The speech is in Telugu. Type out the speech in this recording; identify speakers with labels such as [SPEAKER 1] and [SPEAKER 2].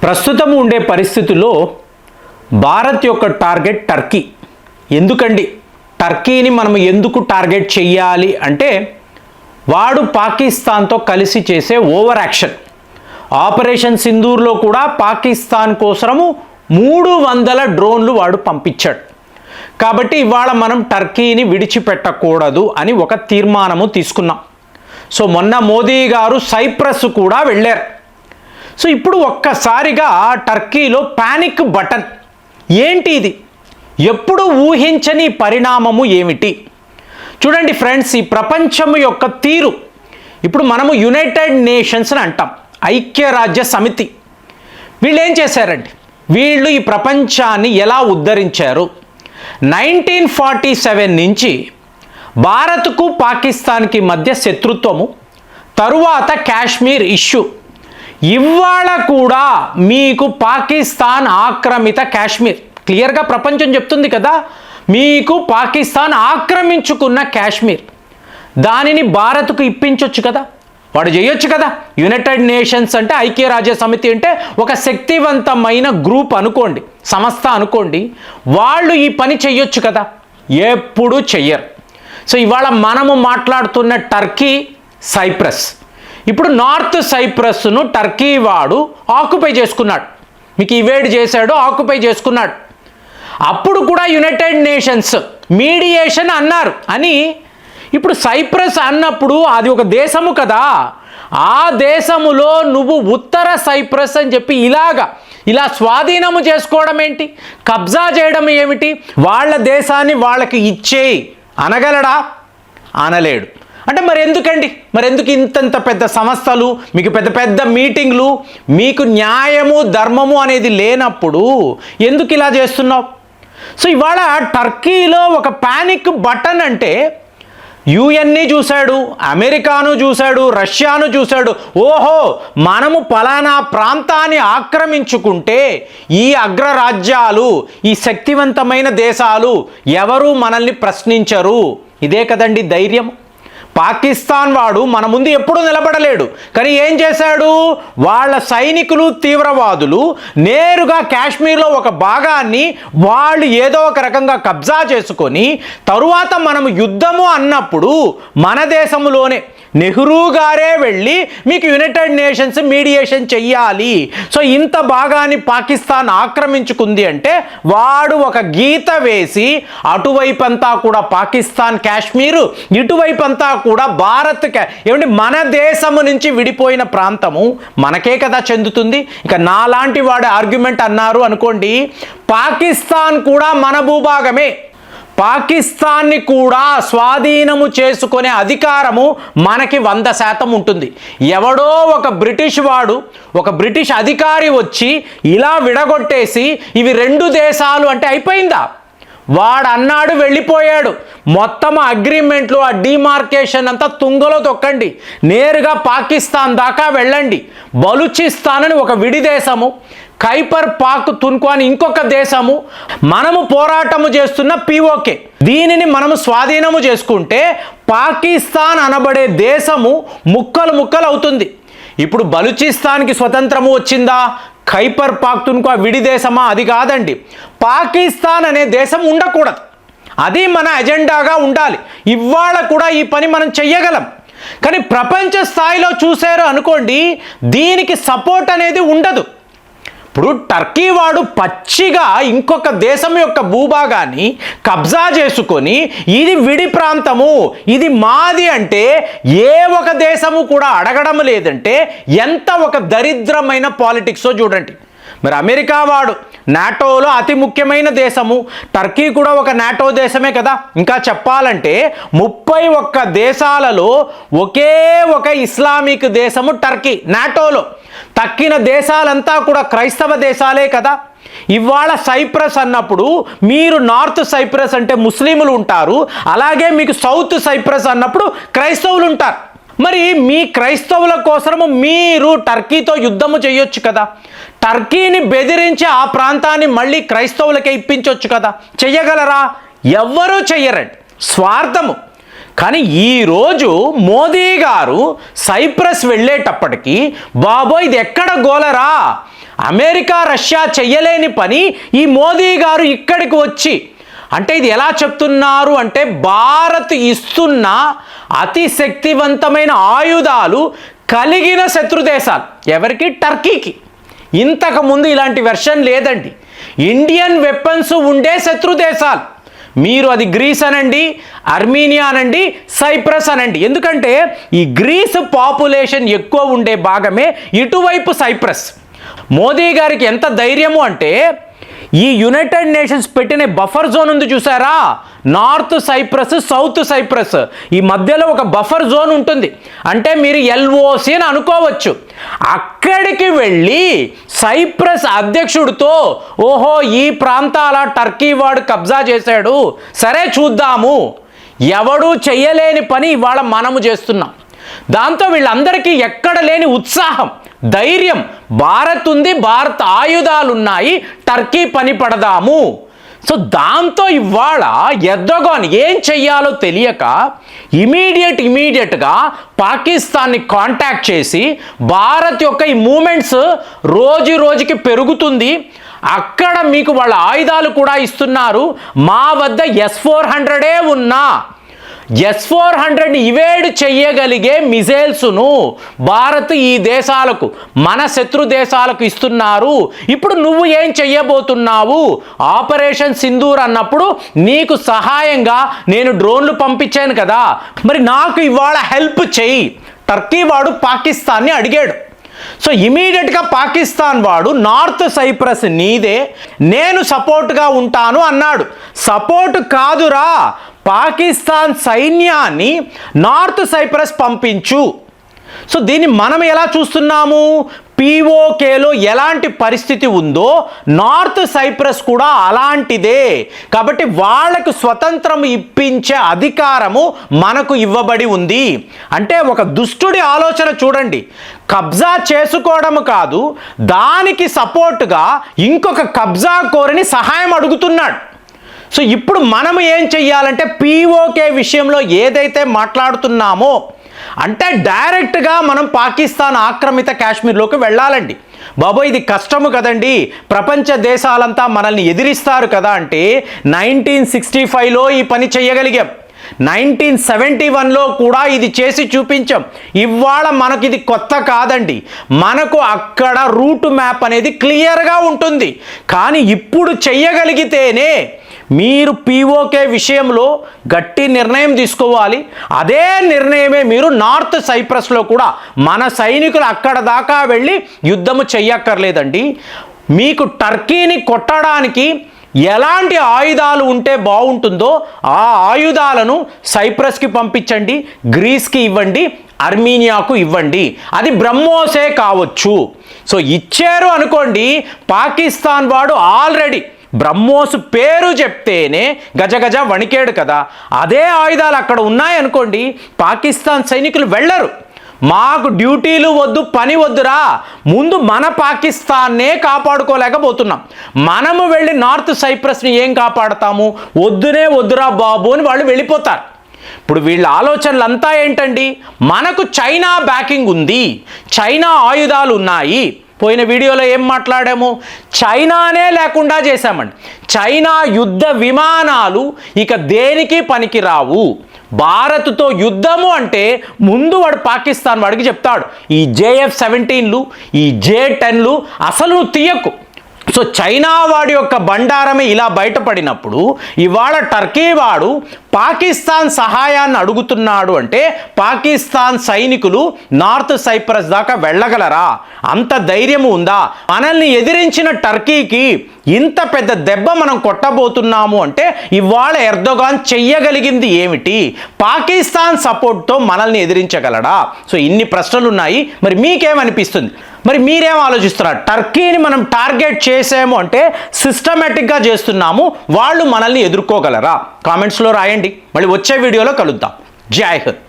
[SPEAKER 1] ప్రస్తుతం ఉండే పరిస్థితుల్లో భారత్ యొక్క టార్గెట్ టర్కీ. ఎందుకండి టర్కీని మనం ఎందుకు టార్గెట్ చేయాలి అంటే, వాడు పాకిస్తాన్తో కలిసి చేసే ఓవర్ యాక్షన్. ఆపరేషన్ సింధూర్లో కూడా పాకిస్తాన్ కోసము 300 డ్రోన్లు వాడు పంపించాడు. కాబట్టి ఇవాళ మనం టర్కీని విడిచిపెట్టకూడదు అని ఒక తీర్మానము తీసుకున్నాం. సో మొన్న మోదీ గారు సైప్రస్ కూడా వెళ్ళారు. సో ఇప్పుడు ఒక్కసారిగా టర్కీలో పానిక్ బటన్. ఏంటి ఇది? ఎప్పుడు ఊహించని పరిణామము ఏమిటి? చూడండి ఫ్రెండ్స్, ఈ ప్రపంచం యొక్క తీరు. ఇప్పుడు మనము యునైటెడ్ నేషన్స్ అని అంటాం, ఐక్యరాజ్య సమితి. వీళ్ళు ఏం చేశారండి? వీళ్ళు ఈ ప్రపంచాన్ని ఎలా ఉద్ధరించారు? 1947 నుంచి భారత్కు పాకిస్తాన్కి మధ్య శత్రుత్వము, తరువాత కాశ్మీర్ ఇష్యూ. ఇవాళ కూడా మీకు పాకిస్తాన్ ఆక్రమిత కాశ్మీర్, క్లియర్గా ప్రపంచం చెప్తుంది కదా, మీకు పాకిస్తాన్ ఆక్రమించుకున్న కాశ్మీర్, దానిని భారత్కు ఇప్పించవచ్చు కదా, వాడు చేయొచ్చు కదా. యునైటెడ్ నేషన్స్ అంటే, ఐక్యరాజ్య సమితి అంటే ఒక శక్తివంతమైన గ్రూప్ అనుకోండి, సంస్థ అనుకోండి, వాళ్ళు ఈ పని చెయ్యొచ్చు కదా. ఎప్పుడు చెయ్యరు. సో ఇవాళ మనము మాట్లాడుతున్న టర్కీ, సైప్రస్. ఇప్పుడు నార్త్ సైప్రస్ను టర్కీ వాడు ఆక్యుపై చేసుకున్నాడు. మీకు ఇవేడ్ చేశాడు, ఆక్యుపై చేసుకున్నాడు. అప్పుడు కూడా యునైటెడ్ నేషన్స్ మీడియేషన్ అన్నారు అని. ఇప్పుడు సైప్రస్ అన్నప్పుడు అది ఒక దేశము కదా, ఆ దేశములో నువ్వు ఉత్తర సైప్రస్ అని చెప్పి ఇలా స్వాధీనము చేసుకోవడం ఏంటి? కబ్జా చేయడం ఏమిటి? వాళ్ళ దేశాన్ని వాళ్ళకి ఇచ్చేయి అనగలడా? అనలేడు. అంటే మరి ఎందుకండి? మరి ఎందుకు ఇంతంత పెద్ద సంస్థలు, మీకు పెద్ద పెద్ద మీటింగ్లు, మీకు న్యాయము ధర్మము అనేది లేనప్పుడు ఎందుకు ఇలా చేస్తున్నావు? సో ఇవాళ టర్కీలో ఒక పానిక్ బటన్ అంటే, యుఎన్ని చూశాడు, అమెరికాను చూశాడు, రష్యాను చూశాడు. ఓహో, మనము పలానా ప్రాంతాన్ని ఆక్రమించుకుంటే ఈ అగ్రరాజ్యాలు, ఈ శక్తివంతమైన దేశాలు ఎవరు మనల్ని ప్రశ్నించరు. ఇదే కదండి ధైర్యం. పాకిస్తాన్ వాడు మన ముందు ఎప్పుడూ నిలబడలేడు, కానీ ఏం చేశాడు? వాళ్ళ సైనికులు, తీవ్రవాదులు నేరుగా కాశ్మీర్లో ఒక భాగాన్ని వాళ్ళు ఏదో ఒక రకంగా కబ్జా చేసుకొని, తరువాత మనము యుద్ధము అన్నప్పుడు మన దేశంలోనే నెహ్రూ గారే వెళ్ళి మీకు యునైటెడ్ నేషన్స్ మీడియేషన్ చెయ్యాలి. సో ఇంత భాగాన్ని పాకిస్తాన్ ఆక్రమించుకుంది అంటే, వాడు ఒక గీత వేసి అటువైపంతా కూడా పాకిస్తాన్ కాశ్మీరు, ఇటువైపంతా కూడా భారత్, ఏమంటే మన దేశము నుంచి విడిపోయిన ప్రాంతము మనకే కదా చెందుతుంది. ఇక నాలాంటి వాడి ఆర్గ్యుమెంట్ అన్నారు అనుకోండి, పాకిస్తాన్ కూడా మన భూభాగమే, పాకిస్తాన్ని కూడా స్వాధీనము చేసుకునే అధికారము మనకి 100% ఉంటుంది. ఎవడో ఒక బ్రిటిష్ వాడు, ఒక బ్రిటిష్ అధికారి వచ్చి ఇలా విడగొట్టేసి ఇవి 2 దేశాలు అంటే అయిపోయిందా? వాడు అన్నాడు, వెళ్ళిపోయాడు. మొత్తం అగ్రిమెంట్లు, ఆ డిమార్కేషన్ అంతా తుంగలో తొక్కండి, నేరుగా పాకిస్తాన్ దాకా వెళ్ళండి. బలూచిస్తాన్ అని ఒక విడి దేశము, ఖైబర్ పఖ్తూన్ఖ్వా అని ఇంకొక దేశము, మనము పోరాటము చేస్తున్న పిఓకే, దీనిని మనము స్వాధీనము చేసుకుంటే పాకిస్తాన్ అనబడే దేశము ముక్కలు ముక్కలు అవుతుంది. ఇప్పుడు బలూచిస్తాన్కి స్వతంత్రము వచ్చిందా? ఖైబర్ పఖ్తూన్ఖ్వా విడి దేశమా? అది కాదండి. పాకిస్తాన్ అనే దేశం ఉండకూడదు, అది మన ఎజెండాగా ఉండాలి. ఇవాళ కూడా ఈ పని మనం చెయ్యగలం. కానీ ప్రపంచ స్థాయిలో చూశారు అనుకోండి, దీనికి సపోర్ట్ అనేది ఉండదు. ఇప్పుడు టర్కీ వాడు పచ్చిగా ఇంకొక దేశం యొక్క భూభాగాన్ని కబ్జా చేసుకొని, ఇది విడి ప్రాంతము, ఇది మాది అంటే ఏ ఒక దేశము కూడా అడగడం లేదంటే ఎంత ఒక దరిద్రమైన పాలిటిక్సో చూడండి. మరి అమెరికా వాడు నాటోలో అతి ముఖ్యమైన దేశము, టర్కీ కూడా ఒక నాటో దేశమే కదా. ఇంకా చెప్పాలంటే 31 దేశాలలో ఒకే ఒక ఇస్లామిక్ దేశము టర్కీ నాటోలో. తక్కిన దేశాలంతా కూడా క్రైస్తవ దేశాలే కదా. ఇవాళ సైప్రస్ అన్నప్పుడు మీరు నార్త్ సైప్రస్ అంటే ముస్లింలు ఉంటారు, అలాగే మీకు సౌత్ సైప్రస్ అన్నప్పుడు క్రైస్తవులు ఉంటారు. మరి మీ క్రైస్తవుల కోసము మీరు టర్కీతో యుద్ధము చేయొచ్చు కదా, టర్కీని బెదిరించి ఆ ప్రాంతాన్ని మళ్ళీ క్రైస్తవులకే ఇప్పించవచ్చు కదా. చెయ్యగలరా? ఎవ్వరూ చెయ్యరండి, స్వార్థము. కానీ ఈరోజు మోదీ గారు సైప్రస్ వెళ్ళేటప్పటికీ, బాబోయ్ ఇది ఎక్కడ గోలరా, అమెరికా రష్యా చెయ్యలేని పని ఈ మోదీ గారు ఇక్కడికి వచ్చి, అంటే ఇది ఎలా చెప్తున్నారు అంటే భారత్ ఇస్తున్న అతి శక్తివంతమైన ఆయుధాలు కలిగిన శత్రు దేశాలు ఎవరికి? టర్కీకి. ఇంతకుముందు ఇలాంటి వెర్షన్ లేదండి. ఇండియన్ వెపన్స్ ఉండే శత్రు దేశాలు. మీరు అది గ్రీస్ అనండి, అర్మీనియా అనండి, సైప్రస్ అనండి. ఎందుకంటే ఈ గ్రీస్ పాపులేషన్ ఎక్కువ ఉండే భాగమే ఇటువైపు సైప్రస్. మోదీ గారికి ఎంత ధైర్యము అంటే ఈ యునైటెడ్ నేషన్స్ పెట్టిన బఫర్ జోన్ ఉంది చూసారా, నార్త్ సైప్రస్, సౌత్ సైప్రస్, ఈ మధ్యలో ఒక బఫర్ జోన్ ఉంటుంది. అంటే మీరు ఎల్ఓసి అని అనుకోవచ్చు. అక్కడికి వెళ్ళి సైప్రస్ అధ్యక్షుడితో, ఓహో ఈ ప్రాంతాల టర్కీ వాడు కబ్జా చేశాడు, సరే చూద్దాము, ఎవడూ చెయ్యలేని పని ఇవాళ మనము చేస్తున్నాం. దాంతో వీళ్ళందరికీ ఎక్కడ లేని ఉత్సాహం, ధైర్యం, భారత్ ఉంది, భారత్ ఆయుధాలు ఉన్నాయి, టర్కీ పని పడదాము. సో దాంతో ఇవాళ ఎర్దోగాన్ ఏం చెయ్యాలో తెలియక ఇమీడియట్గా పాకిస్తాన్ని కాంటాక్ట్ చేసి, భారత్ యొక్క ఈ మూమెంట్స్ రోజుకి పెరుగుతుంది, అక్కడ మీకు వాళ్ళ ఆయుధాలు కూడా ఇస్తున్నారు, మా వద్ద S-400 ఉన్నా S-400ని ఇవేడ్ చెయ్యగలిగే మిజైల్స్ను భారత్ ఈ దేశాలకు, మన శత్రు దేశాలకు ఇస్తున్నారు. ఇప్పుడు నువ్వు ఏం చెయ్యబోతున్నావు? ఆపరేషన్ సింధూర్ అన్నప్పుడు నీకు సహాయంగా నేను డ్రోన్లు పంపించాను కదా, మరి నాకు ఇవాళ హెల్ప్ చెయ్యి. టర్కీ వాడు పాకిస్తాన్ని అడిగాడు. సో ఇమీడియట్గా పాకిస్తాన్ వాడు నార్త్ సైప్రస్ నీదే, నేను సపోర్ట్గా ఉంటాను అన్నాడు. సపోర్ట్ కాదురా, పాకిస్తాన్ సైన్యాన్ని నార్త్ సైప్రస్ పంపించు. సో దీన్ని మనం ఎలా చూస్తున్నాము? పీఓకేలో ఎలాంటి పరిస్థితి ఉందో నార్త్ సైప్రస్ కూడా అలాంటిదే. కాబట్టి వాళ్లకు స్వతంత్రం ఇప్పించే అధికారము మనకు ఇవ్వబడి ఉంది. అంటే ఒక దుష్టుడి ఆలోచన చూడండి, కబ్జా చేసుకోవడం కాదు, దానికి సపోర్టుగా ఇంకొక కబ్జా కోరిని సహాయం అడుగుతున్నాడు. సో ఇప్పుడు మనం ఏం చెయ్యాలంటే పీఓకే విషయంలో ఏదైతే మాట్లాడుతున్నామో అంటే డైరెక్ట్గా మనం పాకిస్తాన్ ఆక్రమిత కాశ్మీర్లోకి వెళ్ళాలండి. బాబోయ్ ఇది కష్టము కదండి, ప్రపంచ దేశాలంతా మనల్ని ఎదిరిస్తారు కదా అంటే 1965లో ఈ పని చేయగలిగాం, 1971లో కూడా ఇది చేసి చూపించాం. ఇవాళ మనకి ఇది కొత్త కాదండి, మనకు అక్కడ రూట్ మ్యాప్ అనేది క్లియర్గా ఉంటుంది. కానీ ఇప్పుడు చెయ్యగలిగితేనే మీరు పీఓకే విషయంలో గట్టి నిర్ణయం తీసుకోవాలి. అదే నిర్ణయమే మీరు నార్త్ సైప్రస్లో కూడా మన సైనికులు అక్కడ దాకా వెళ్ళి యుద్ధము చెయ్యక్కర్లేదండి. మీకు టర్కీని కొట్టడానికి ఎలాంటి ఆయుధాలు ఉంటే బాగుంటుందో ఆ ఆయుధాలను సైప్రస్కి పంపించండి, గ్రీస్కి ఇవ్వండి, అర్మీనియాకు ఇవ్వండి. అది బ్రహ్మోసే కావచ్చు. సో ఇచ్చారు అనుకోండి, పాకిస్తాన్ వాడు ఆల్రెడీ బ్రహ్మోస్ పేరు చెప్తేనే గజగజ వణికేడు కదా. అదే ఆయుధాలు అక్కడ ఉన్నాయనుకోండి, పాకిస్తాన్ సైనికులు వెళ్ళరు. మాకు డ్యూటీలు వద్దు, పని వద్దురా, ముందు మన పాకిస్తాన్నే కాపాడుకోలేకపోతున్నాం, మనము వెళ్ళి నార్త్ సైప్రస్ని ఏం కాపాడతాము? వద్దురా బాబు అని వాళ్ళు వెళ్ళిపోతారు. ఇప్పుడు వీళ్ళ ఆలోచనలంతా ఏంటండి? మనకు చైనా బ్యాకింగ్ ఉంది, చైనా ఆయుధాలు ఉన్నాయి. పోయిన వీడియోలో ఏం మాట్లాడాము? చైనానే లేకుండా చేశామండి. చైనా యుద్ధ విమానాలు ఇక దేనికి పనికిరావు. భారత్తో యుద్ధము అంటే ముందు వాడు పాకిస్తాన్ వాడికి చెప్తాడు, ఈ JF-17లు, ఈ J-10లు అసలు నువ్వు తీయకు. సో చైనా వాడి యొక్క బండారమే ఇలా బయటపడినప్పుడు ఇవాళ టర్కీ వాడు పాకిస్తాన్ సహాయాన్ని అడుగుతున్నాడు అంటే పాకిస్తాన్ సైనికులు నార్త్ సైప్రస్ దాకా వెళ్ళగలరా? అంత ధైర్యం ఉందా? మనల్ని ఎదిరించిన టర్కీకి ఇంత పెద్ద దెబ్బ మనం కొట్టబోతున్నాము అంటే ఇవాళ ఎర్దోగాన్ చెయ్యగలిగింది ఏమిటి? పాకిస్తాన్ సపోర్ట్తో మనల్ని ఎదిరించగలడా? సో ఇన్ని ప్రశ్నలు ఉన్నాయి. మరి మీకేమనిపిస్తుంది? మరి మీరేం ఆలోచిస్తున్నారు? టర్కీని మనం టార్గెట్ చేసాము అంటే సిస్టమేటిక్గా చేస్తున్నాము, వాళ్ళు మనల్ని ఎదుర్కోగలరా? కామెంట్స్లో రాయండి. మళ్ళీ వచ్చే వీడియోలో కలుద్దాం. జై హింద్.